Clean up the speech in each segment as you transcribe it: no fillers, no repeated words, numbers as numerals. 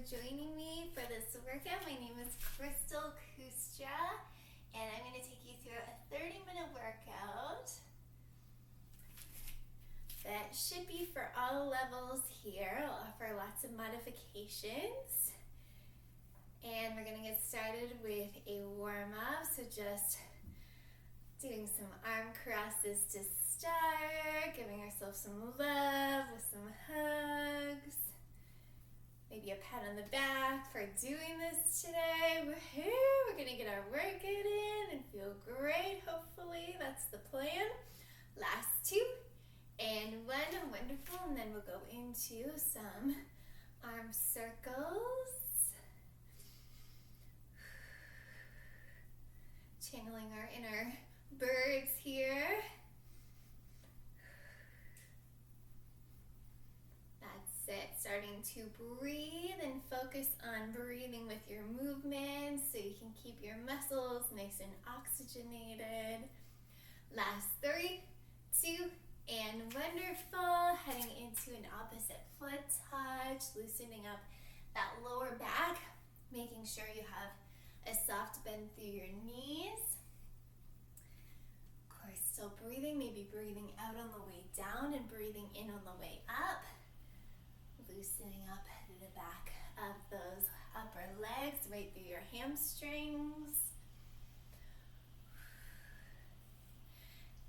joining me for this workout. My name is Crystal Kustra, and I'm going to take you through a 30-minute workout that should be for all levels here. I'll offer lots of modifications. And we're going to get started with a warm-up, so just doing some arm crosses to start, giving ourselves some love with some hugs. Maybe a pat on the back for doing this today. Woohoo! We're gonna get our workout in and feel great, hopefully. That's the plan. Last two, and one, wonderful. And then we'll go into some arm circles. Channeling our inner birds here. It. Starting to breathe and focus on breathing with your movements so you can keep your muscles nice and oxygenated. Last 3, 2, and wonderful. Heading into an opposite foot touch, loosening up that lower back, making sure you have a soft bend through your knees. Of course, still breathing, maybe breathing out on the way down and breathing in on the way up. Loosening up the back of those upper legs, right through your hamstrings.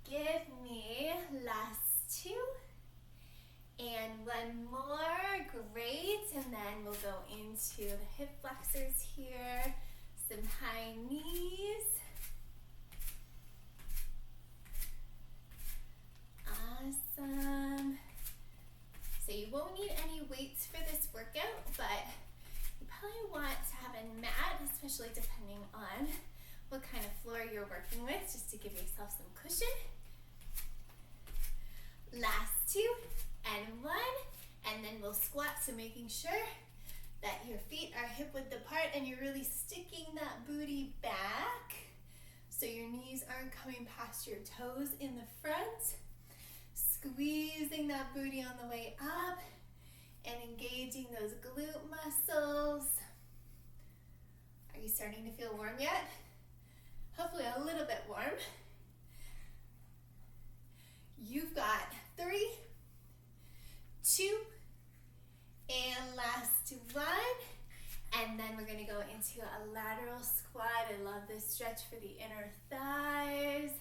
Give me last 2. And one more, great. And then we'll go into the hip flexors here, some high knees. Awesome. So you won't need any weights for this workout, but you probably want to have a mat, especially depending on what kind of floor you're working with, just to give yourself some cushion. Last 2 and 1, and then we'll squat, so making sure that your feet are hip-width apart and you're really sticking that booty back so your knees aren't coming past your toes in the front. Squeezing that booty on the way up and engaging those glute muscles. Are you starting to feel warm yet? Hopefully a little bit warm. You've got 3, 2, and last 1. And then we're going to go into a lateral squat. I love this stretch for the inner thighs.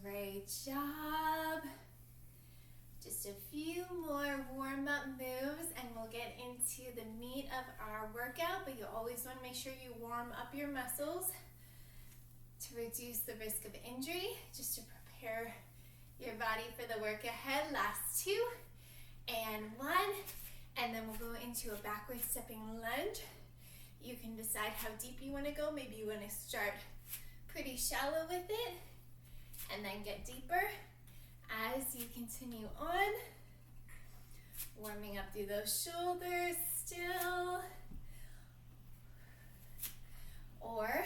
Great job. Just a few more warm-up moves and we'll get into the meat of our workout, but you always want to make sure you warm up your muscles to reduce the risk of injury, just to prepare your body for the work ahead. Last 2 and 1, and then we'll go into a backward stepping lunge. You can decide how deep you want to go. Maybe you want to start pretty shallow with it and then get deeper as you continue on. Warming up through those shoulders still. Or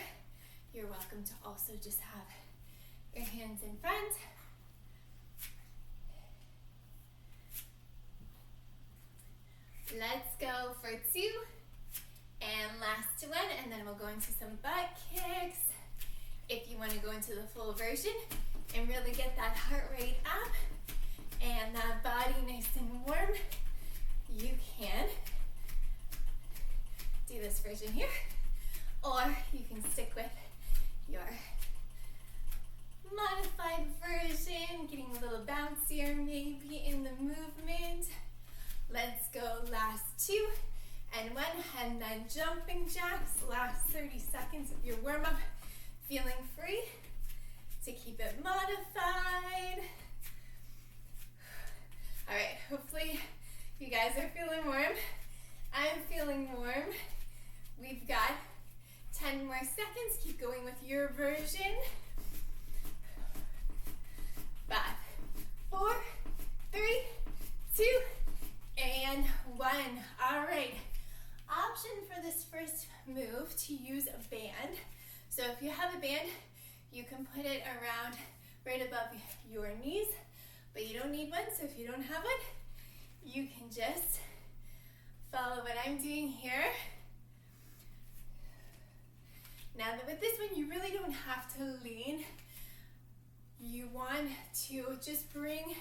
you're welcome to also just have your hands in front. Let's go for 2 and last 1, and then we'll go into some butt kicks. If you want to go into the full version and really get that heart rate up and that body nice and warm, you can do this version here, or you can stick with your modified version, getting a little bouncier maybe in the movement. Let's go last 2 and 1, and then jumping jacks, last 30 seconds of your warm-up. Feeling free to keep it modified. All right, hopefully you guys are feeling warm. I'm feeling warm. We've got 10 more seconds. Keep going with your version. 5, 4, 3, 2, and 1. All right, option for this first move to use a band. So if you have a band, you can put it around right above your knees. but you don't need one, so if you don't have one, you can just follow what I'm doing here. Now with this one, you really don't have to lean. You want to just bring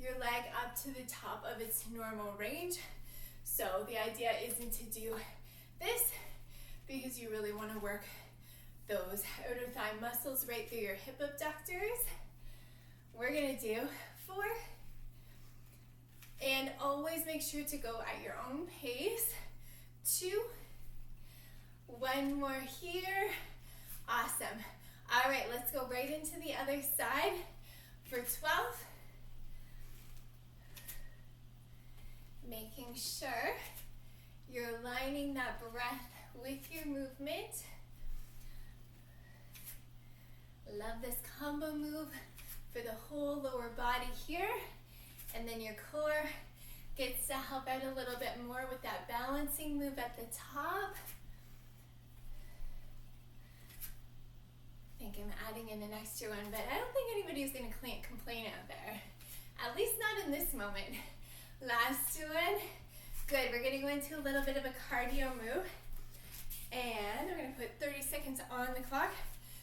your leg up to the top of its normal range. So the idea isn't to do this because you really want to work those outer thigh muscles right through your hip abductors. We're gonna do 4. And always make sure to go at your own pace. 2. 1 more here. Awesome. All right, let's go right into the other side for 12. Making sure you're aligning that breath with your movement. Love this combo move for the whole lower body here. And then your core gets to help out a little bit more with that balancing move at the top. I think I'm adding in an extra one, but I don't think anybody's going to complain out there. At least not in this moment. Last one. Good. We're going to go into a little bit of a cardio move. And we're going to put 30 seconds on the clock.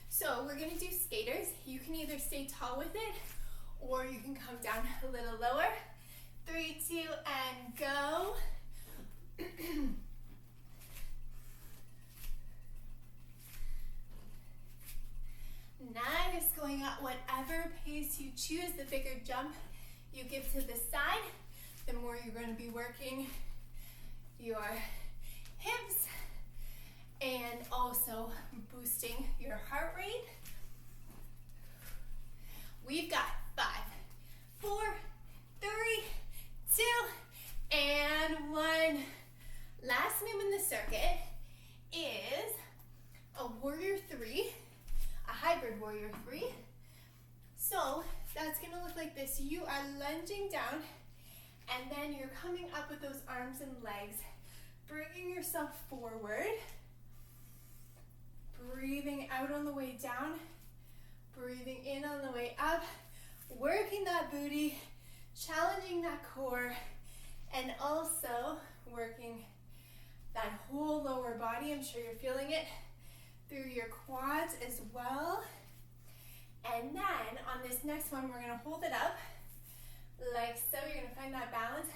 So we're going to do skaters. You can either stay tall with it, or you can come down a little lower. 3, 2, and go. Nice. Going at whatever pace you choose. The bigger jump you give to the side, the more you're going to be working your hips and also boosting your heart rate. We've got 5, 4, 3, 2, and 1. Last move in the circuit is a warrior 3, a hybrid warrior 3. So that's gonna look like this. You are lunging down, and then you're coming up with those arms and legs, bringing yourself forward, breathing out on the way down, breathing in on the way up, working that booty, challenging that core, and also working that whole lower body. I'm sure you're feeling it through your quads as well. And then on this next one, we're gonna hold it up like so. You're gonna find that balance.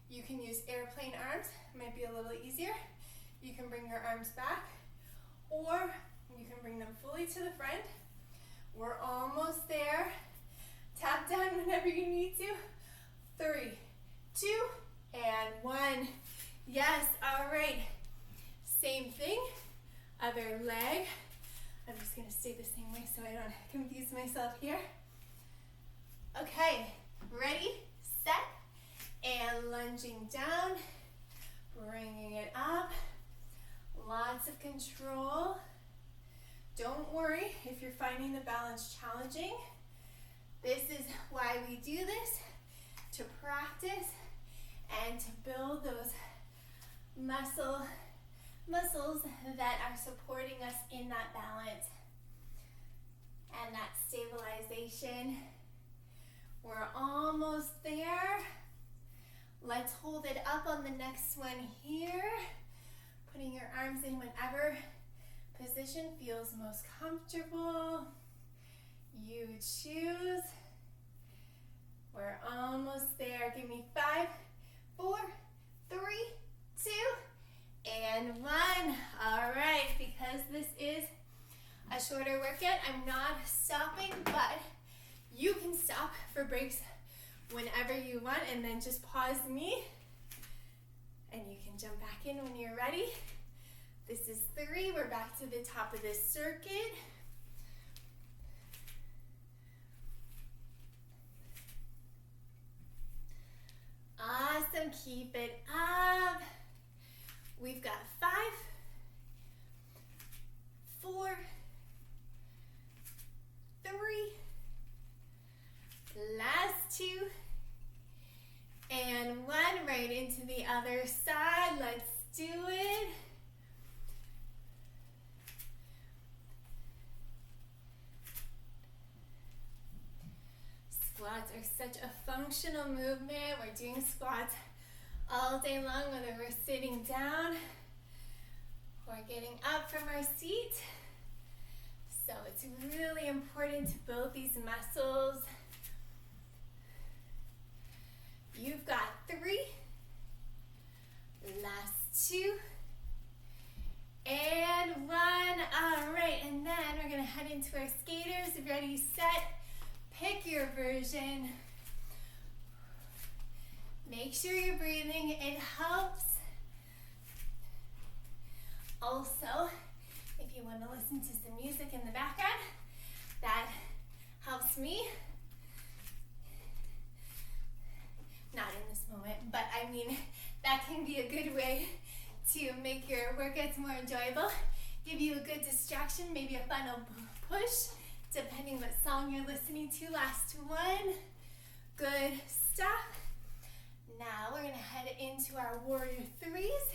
You can use airplane arms, might be a little easier. You can bring your arms back, or you can bring them fully to the front. We're almost there. Tap down whenever you need to. 3, 2, and 1. Yes, all right. Same thing, other leg. I'm just gonna stay the same way so I don't confuse myself here. Okay, ready, set, and lunging down, bringing it up. Lots of control. Don't worry if you're finding the balance challenging. This is why we do this, to practice and to build those muscles that are supporting us in that balance and that stabilization. We're almost there. Let's hold it up on the next one here. Putting your arms in whatever position feels most comfortable. You choose. We're almost there. Give me 5, 4, 3, 2, and 1. All right, because this is a shorter workout, I'm not stopping, but you can stop for breaks whenever you want, and then just pause me, and you can jump back in when you're ready. This is 3. We're back to the top of this circuit. Awesome, keep it up. We've got 5, 4, 3, last 2, and 1. Right into the other side. Let's do it. Squats are functional movement. We're doing squats all day long, whether we're sitting down or getting up from our seat. So it's really important to build these muscles. You've got 3, last 2, and 1. All right, and then we're gonna head into our skaters. Ready, set, pick your version. Make sure you're breathing, it helps. Also, if you want to listen to some music in the background, that helps me. Not in this moment, but I mean, that can be a good way to make your workouts more enjoyable, give you a good distraction, maybe a final push, depending what song you're listening to. Last 1. Good stuff. Now we're gonna head into our warrior 3s.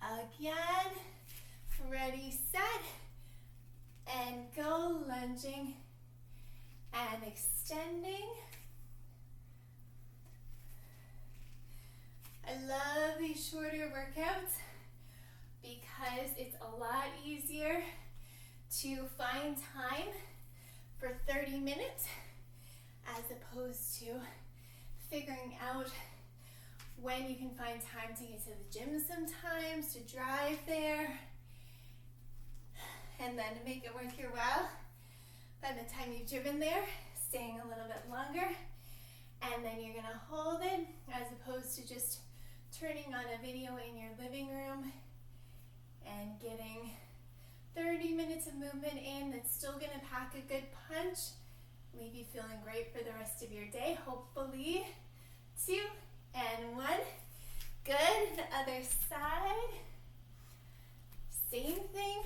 Again, ready, set, and go, lunging and extending. I love these shorter workouts because it's a lot easier to find time for 30 minutes as opposed to figuring out when you can find time to get to the gym sometimes, to drive there, and then to make it worth your while. By the time you've driven there, staying a little bit longer, and then you're gonna hold it as opposed to just turning on a video in your living room and getting 30 minutes of movement in that's still gonna pack a good punch, leave you feeling great for the rest of your day, hopefully. 2 and 1. Good. The other side. Same thing.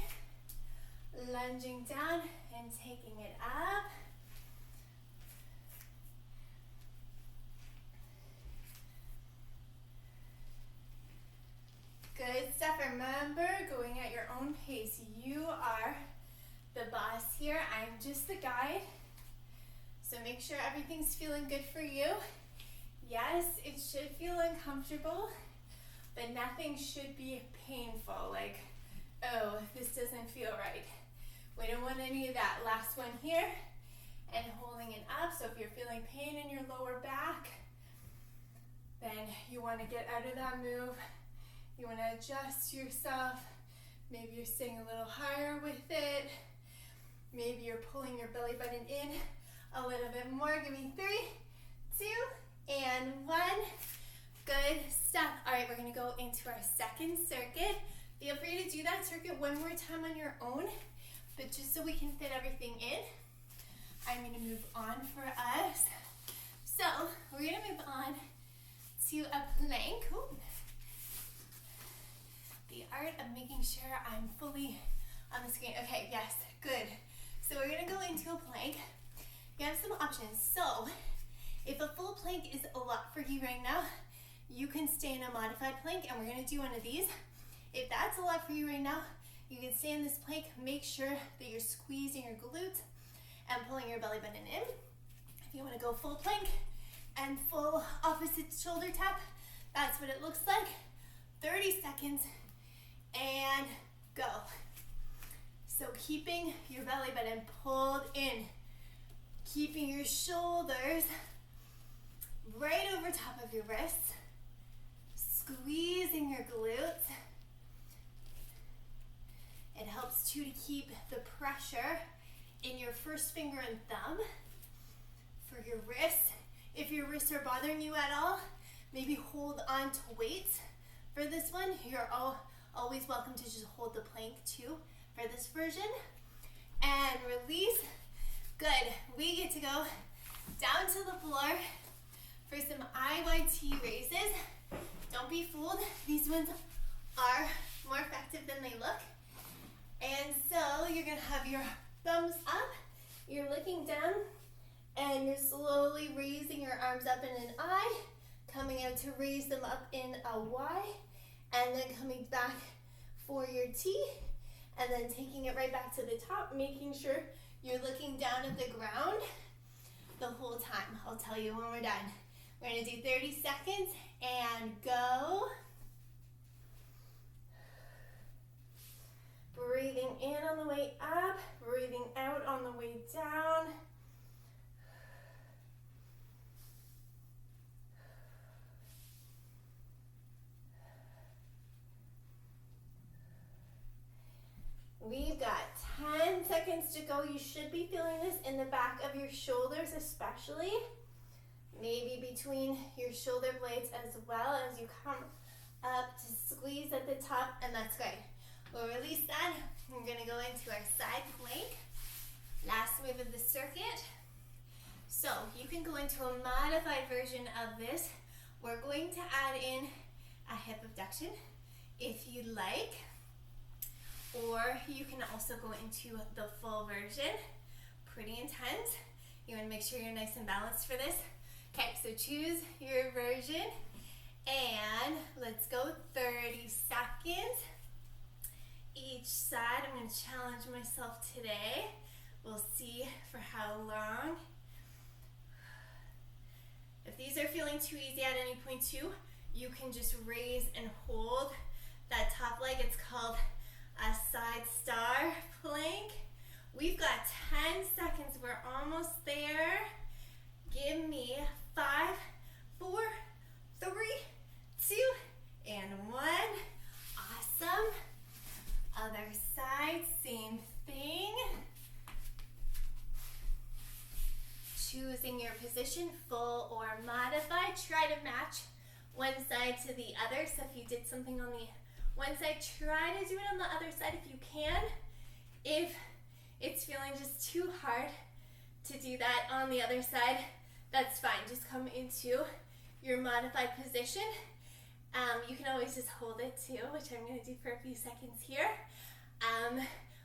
Lunging down and taking it up. Good stuff. Remember, going at your own pace. You are the boss here. I'm just the guide. So make sure everything's feeling good for you. Yes, it should feel uncomfortable, but nothing should be painful, like, oh, this doesn't feel right. We don't want any of that. Last one here, and holding it up. So if you're feeling pain in your lower back, then you want to get out of that move. You want to adjust yourself. Maybe you're staying a little higher with it. Maybe you're pulling your belly button in a little bit more. Give me 3, 2, and 1. Good stuff. All right, we're gonna go into our second circuit. Feel free to do that circuit one more time on your own, but just so we can fit everything in, I'm gonna move on for us. So we're gonna move on to a plank. Ooh. The art of making sure I'm fully on the screen. Okay, yes, good. So we're gonna go into a plank. You have some options. So if a full plank is a lot for you right now, you can stay in a modified plank, and we're gonna do one of these. If that's a lot for you right now, you can stay in this plank. Make sure that you're squeezing your glutes and pulling your belly button in. If you wanna go full plank and full opposite shoulder tap, that's what it looks like. 30 seconds and go. So keeping your belly button pulled in, keeping your shoulders right over top of your wrists, squeezing your glutes. It helps too to keep the pressure in your first finger and thumb for your wrists. If your wrists are bothering you at all, maybe hold on to weights for this one. You're always welcome to just hold the plank too for this version. And release. Good. We get to go down to the floor for some IYT raises. Don't be fooled. These ones are more effective than they look. And so you're going to have your thumbs up. You're looking down and you're slowly raising your arms up in an I, coming out to raise them up in a Y, and then coming back for your T, and then taking it right back to the top, making sure you're looking down at the ground. the whole time. I'll tell you when we're done. We're going to do 30 seconds and go. Breathing in on the way up, breathing out on the way down. We've got 10 seconds to go. You should be feeling this in the back of your shoulders especially. Maybe between your shoulder blades as well as you come up to squeeze at the top, and that's great. We'll release that. We're going to go into our side plank. Last move of the circuit. So you can go into a modified version of this. We're going to add in a hip abduction if you'd like. Or you can also go into the full version. Pretty intense. You want to make sure you're nice and balanced for this. Okay, so choose your version. And let's go 30 seconds. Each side. I'm going to challenge myself today. We'll see for how long. If these are feeling too easy at any point too, you can just raise and hold that top leg. It's called a side star plank. We've got 10 seconds. We're almost there. Give me 5, 4, 3, 2, and 1. Awesome. Other side, same thing. Choosing your position, full or modified. Try to match one side to the other. So if you did something on the one side, try to do it on the other side if you can. If it's feeling just too hard to do that on the other side, that's fine. Just come into your modified position. You can always just hold it too, which I'm going to do for a few seconds here.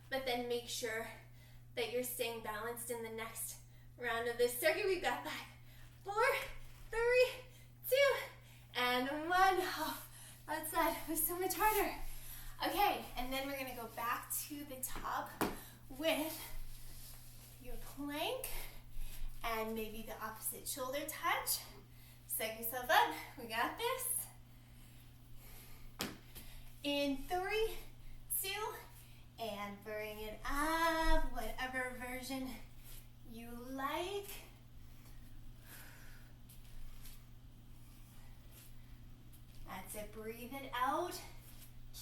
But then make sure that you're staying balanced in the next round of this circuit. We've got 5, 4, 3, 2, and 1. Oh, that side was so much harder. Okay, and then we're going to go back to the top with your plank and maybe the opposite shoulder touch. Set yourself up. We got this. In 3, 2, and bring it up, whatever version you like. That's it, breathe it out.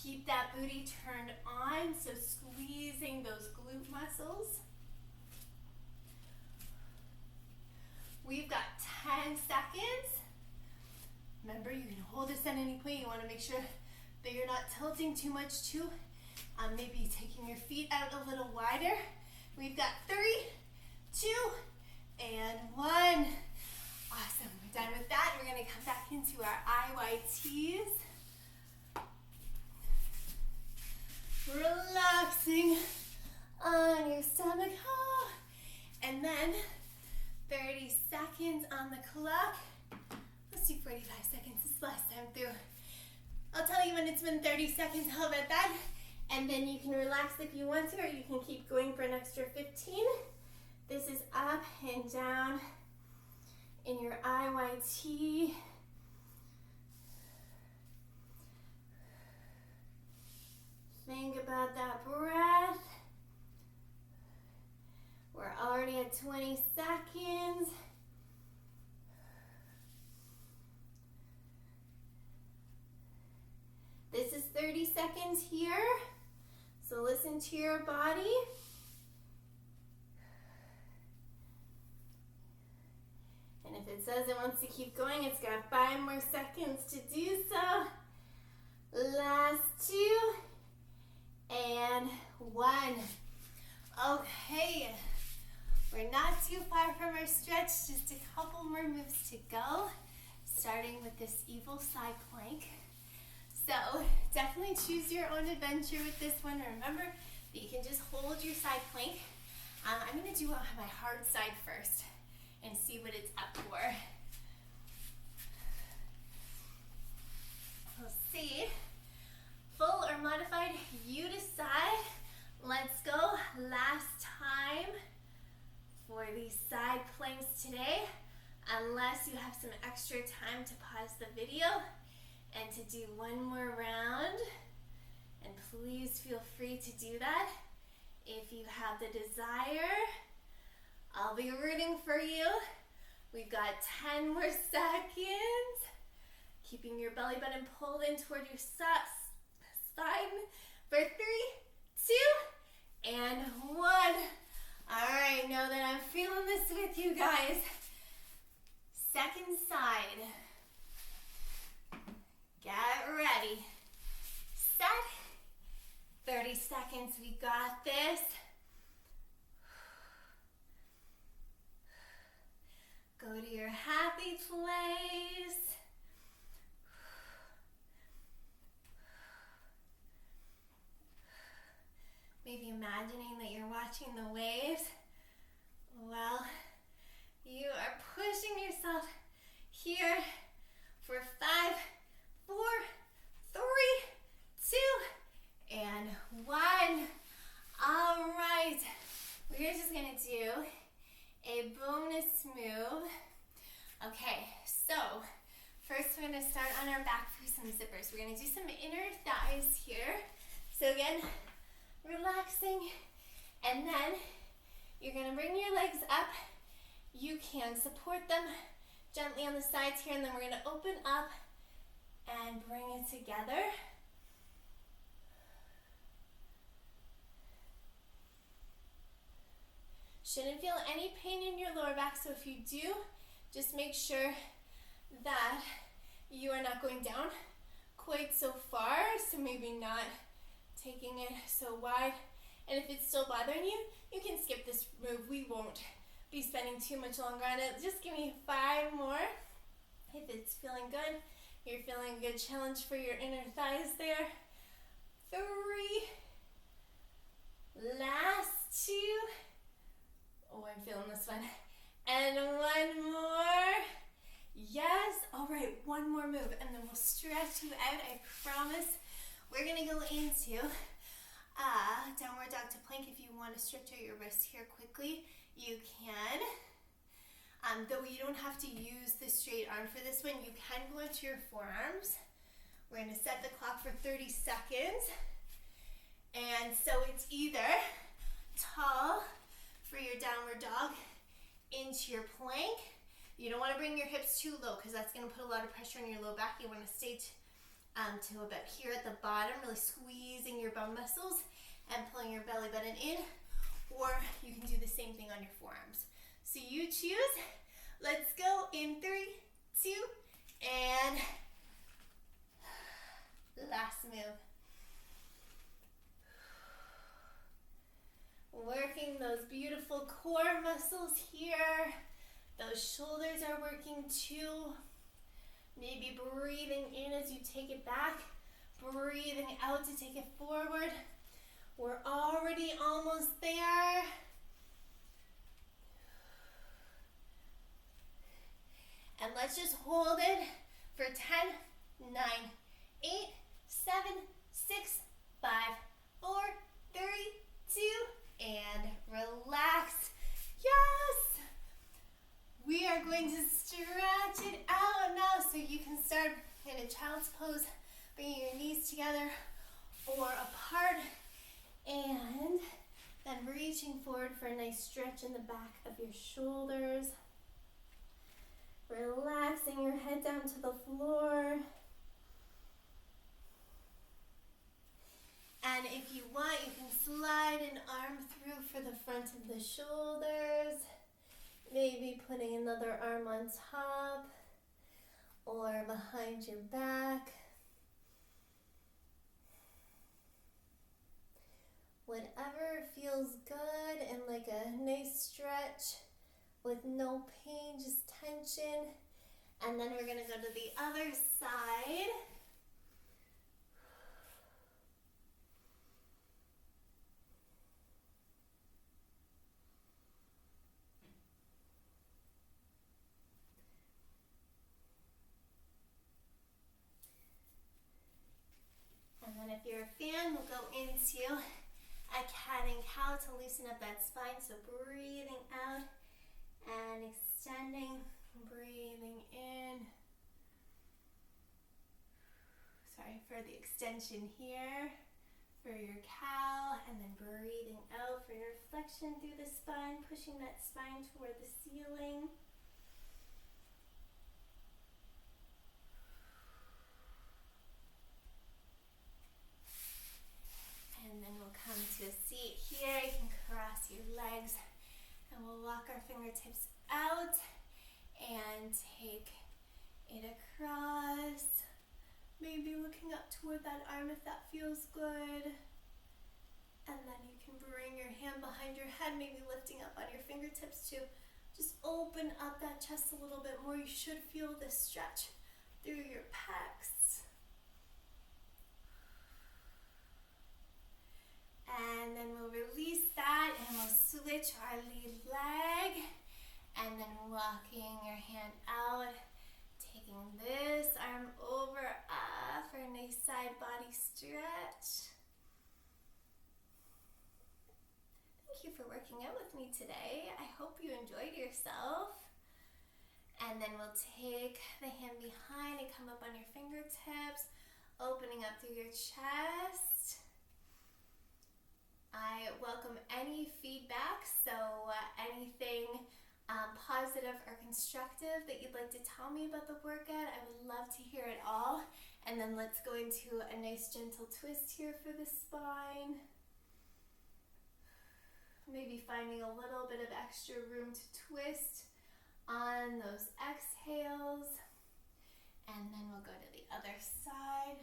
Keep that booty turned on, so squeezing those glute muscles. We've got 10 seconds. Remember, you can hold this at any point. You want to make sure that you're not tilting too much too. Maybe taking your feet out a little wider. We've got 3, 2, and 1. Awesome, we're done with that. We're gonna come back into our IYTs. Relaxing on your stomach. And then 30 seconds on the clock. Let's do 45 seconds, this is the last time through. I'll tell you when it's been 30 seconds, how about that? And then you can relax if you want to, or you can keep going for an extra 15. This is up and down in your IYT. Think about that breath. We're already at 20 seconds. This is 30 seconds here. So listen to your body. And if it says it wants to keep going, it's got 5 more seconds to do so. Last 2 and 1. Okay, we're not too far from our stretch, just a couple more moves to go, starting with this evil side plank. So definitely choose your own adventure with this one. Remember that you can just hold your side plank. I'm going to do my hard side first and see what it's up for. We'll see. Full or modified, you decide. Let's go. Last time for the side plank. times today, unless you have some extra time to pause the video and to do one more round. And please feel free to do that if you have the desire. I'll be rooting for you. We've got 10 more seconds. Keeping your belly button pulled in toward your spine for 3, 2, and 1. All right, know that I'm feeling this with you guys. Second side. Get ready. Set. 30 seconds, we got this. Go to your happy place. Maybe imagining that you're watching the waves. Well, you are pushing yourself here for 5, 4, 3, 2, and 1. All right, we're just gonna do a bonus move. Okay, so first we're gonna start on our back for some zippers. We're gonna do some inner thighs here. So again, relaxing, and then you're gonna bring your legs up. You can support them gently on the sides here, and then we're gonna open up and bring it together. Shouldn't feel any pain in your lower back, so if you do, just make sure that you are not going down quite so far, so maybe not taking it so wide. And if it's still bothering you, you can skip this move. We won't be spending too much longer on it. Just give me 5 more. If it's feeling good, you're feeling a good challenge for your inner thighs there. 3, last 2. Oh, I'm feeling this one. And 1 more. Yes. All right, 1 more move, and then we'll stretch you out, I promise. We're gonna go into downward dog to plank. If you want to stretch out your wrists here quickly, you can. Though you don't have to use the straight arm for this one, you can go into your forearms. We're gonna set the clock for 30 seconds. And so it's either tall for your downward dog into your plank. You don't want to bring your hips too low because that's going to put a lot of pressure on your low back. You want to stay to about here at the bottom, really squeezing your bum muscles and pulling your belly button in. Or you can do the same thing on your forearms. So you choose. Let's go in 3, 2, and last move. Working those beautiful core muscles here. Those shoulders are working too. Maybe breathing in as you take it back. Breathing out to take it forward. We're already almost there. And let's just hold it for 10, 9, 8, 7, 6, 5, 4, 3, 2, and relax. Yes! We are going to stretch it out now, so you can start in a child's pose, bringing your knees together or apart, and then reaching forward for a nice stretch in the back of your shoulders. Relaxing your head down to the floor. And if you want, you can slide an arm through for the front of the shoulders. Maybe putting another arm on top or behind your back. Whatever feels good, and like a nice stretch with no pain, just tension. And then we're gonna go to the other side. And then if you're a fan, we'll go into a cat and cow to loosen up that spine. So breathing out And extending, breathing in. Sorry for the extension here for your cow, and then breathing out for your flexion through the spine, pushing that spine toward the ceiling. And then we'll come to a seat here. You can cross your legs, and we'll walk our fingertips out and take it across. Maybe looking up toward that arm if that feels good. And then you can bring your hand behind your head, maybe lifting up on your fingertips to just open up that chest a little bit more. You should feel this stretch through your pecs. And then we'll release that and we'll switch our lead leg. And then walking your hand out, taking this arm over for a nice side body stretch. Thank you for working out with me today. I hope you enjoyed yourself. And then we'll take the hand behind and come up on your fingertips, opening up through your chest. I welcome any feedback, so anything positive or constructive that you'd like to tell me about the workout, I would love to hear it all. And then let's go into a nice gentle twist here for the spine. Maybe finding a little bit of extra room to twist on those exhales. And then we'll go to the other side.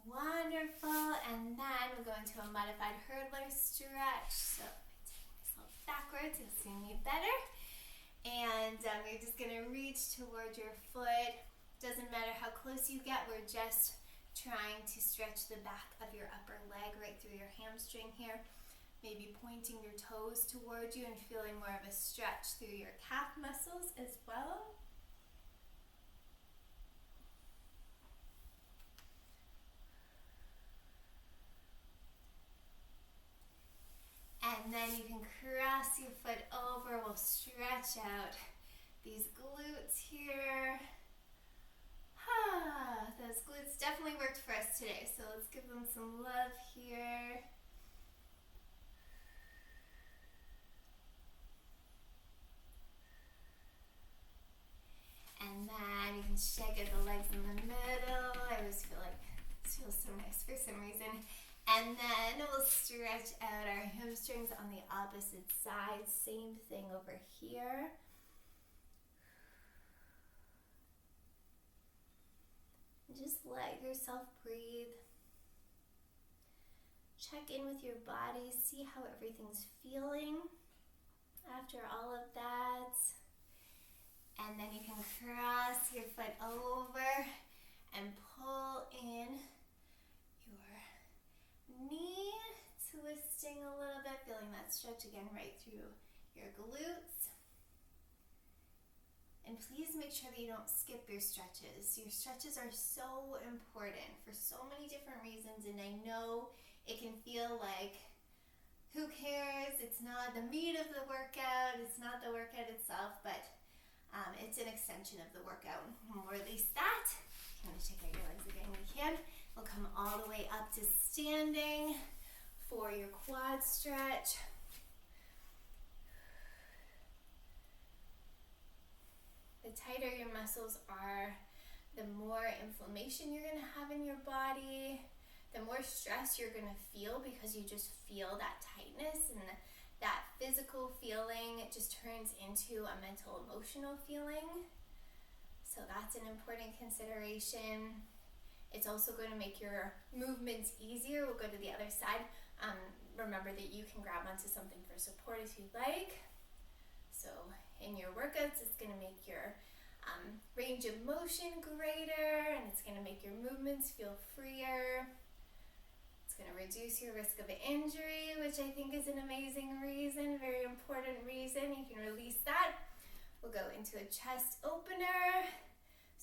Wonderful, and then we'll go into a modified hurdler stretch. So if I take myself backwards, you'll see me better. And you're just gonna reach towards your foot. Doesn't matter how close you get, we're just trying to stretch the back of your upper leg right through your hamstring here. Maybe pointing your toes towards you and feeling more of a stretch through your calf muscles as well. And then you can cross your foot over. We'll stretch out these glutes here. Those glutes definitely worked for us today, so let's give them some love here. And then you can shake out the legs in the middle. I always feel like this feels so nice for some reason. And then we'll stretch out our hamstrings on the opposite side. Same thing over here. Just let yourself breathe. Check in with your body. See how everything's feeling after all of that. And then you can cross your foot over and pull in knee, twisting a little bit, feeling that stretch again right through your glutes. And please make sure that you don't skip your stretches. Your stretches are so important for so many different reasons, and I know it can feel like, who cares? It's not the meat of the workout, it's not the workout itself, but it's an extension of the workout. We'll release that. If you want to check out your legs again, we can. We'll come all the way up to standing for your quad stretch. The tighter your muscles are, the more inflammation you're going to have in your body, the more stress you're going to feel because you just feel that tightness, and that physical feeling, it just turns into a mental, emotional feeling. So that's an important consideration. It's also going to make your movements easier. We'll go to the other side. Remember that you can grab onto something for support if you like. So in your workouts, it's going to make your range of motion greater, and it's going to make your movements feel freer. It's going to reduce your risk of injury, which I think is an amazing reason, very important reason. You can release that. We'll go into a chest opener.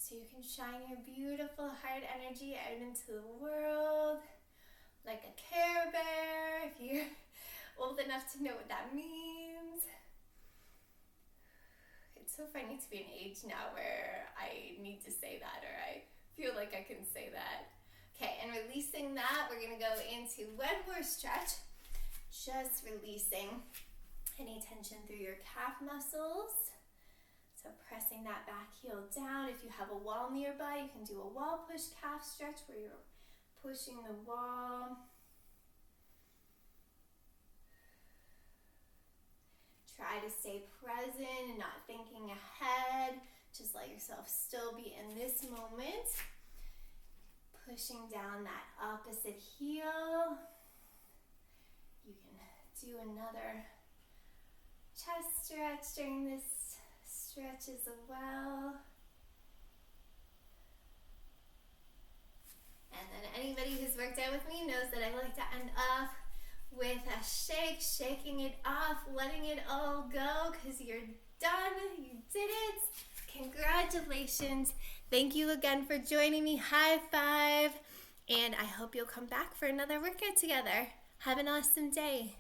So you can shine your beautiful heart energy out into the world like a Care Bear, if you're old enough to know what that means. It's so funny to be an age now where I need to say that, or I feel like I can say that. Okay, and releasing that, we're gonna go into one more stretch. Just releasing any tension through your calf muscles. So pressing that back heel down. If you have a wall nearby, you can do a wall push calf stretch where you're pushing the wall. Try to stay present and not thinking ahead. Just let yourself still be in this moment. Pushing down that opposite heel. You can do another chest stretch during this stretch as well. And then anybody who's worked out with me knows that I like to end off with a shake, shaking it off, letting it all go, because you're done, you did it. Congratulations. Thank you again for joining me. High five. And I hope you'll come back for another workout together. Have an awesome day.